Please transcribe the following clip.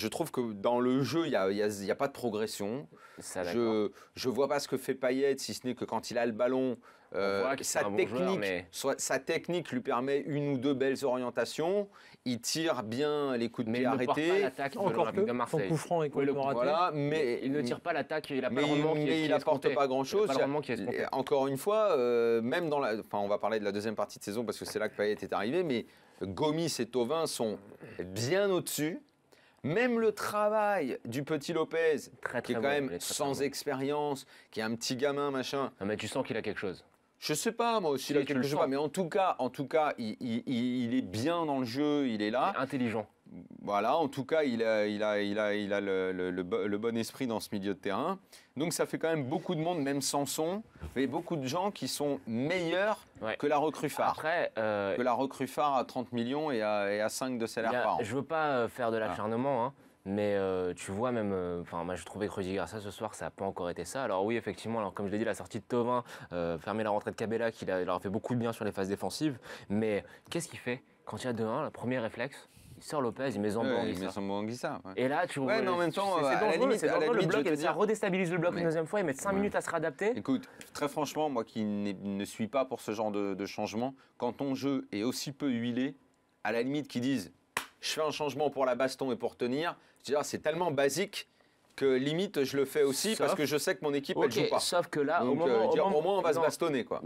Je trouve que dans le jeu, il y a pas de progression. Ça, Je vois pas ce que fait Payet, si ce n'est que quand il a le ballon, sa technique lui permet une ou deux belles orientations. Il tire bien les coups de pied arrêtés. Encore que son coup franc est complètement raté. Voilà, mais il ne tire pas l'attaque, il n'a pas le rendement il n'apporte pas grand-chose. Il Encore une fois, même dans on va parler de la deuxième partie de saison parce que c'est là que Payet est arrivé, mais Gomis et Thauvin sont bien au-dessus. Même le travail du petit Lopez, qui est quand même sans expérience, qui est un petit gamin, machin. Non, mais tu sens qu'il a quelque chose. Je sais pas, moi aussi, là, je sais pas. Mais en tout cas, il est bien dans le jeu, il est là. Il est intelligent. Voilà, en tout cas, il a le bon esprit dans ce milieu de terrain. Donc ça fait quand même beaucoup de monde, même Sanson, mais beaucoup de gens qui sont meilleurs que la recrue phare. Après, que la recrue phare à 30 millions et à 5 de salaire par an. Je veux pas faire de l'acharnement, hein, mais tu vois même, moi je trouvais que Rudy Garcia ce soir, ça n'a pas encore été ça. Alors oui, effectivement, alors, comme je l'ai dit, la sortie de Thauvin, fermer la rentrée de Cabella, il leur a fait beaucoup de bien sur les phases défensives. Mais qu'est-ce qu'il fait quand il y a 2-1, le premier réflexe? Il sort Lopez, il met Zambo Anguissa. Et là, tu vois, mais en même temps, c'est dangereux le bloc, ça redéstabilise le bloc une deuxième fois, ils mettent 5 minutes à se réadapter. Écoute, très franchement, moi qui ne suis pas pour ce genre de changement, quand ton jeu est aussi peu huilé, à la limite qu'ils disent je fais un changement pour la baston et pour tenir, c'est tellement basique que limite je le fais aussi parce que je sais que mon équipe elle joue pas. Sauf que là, donc, au moins on va se bastonner quoi.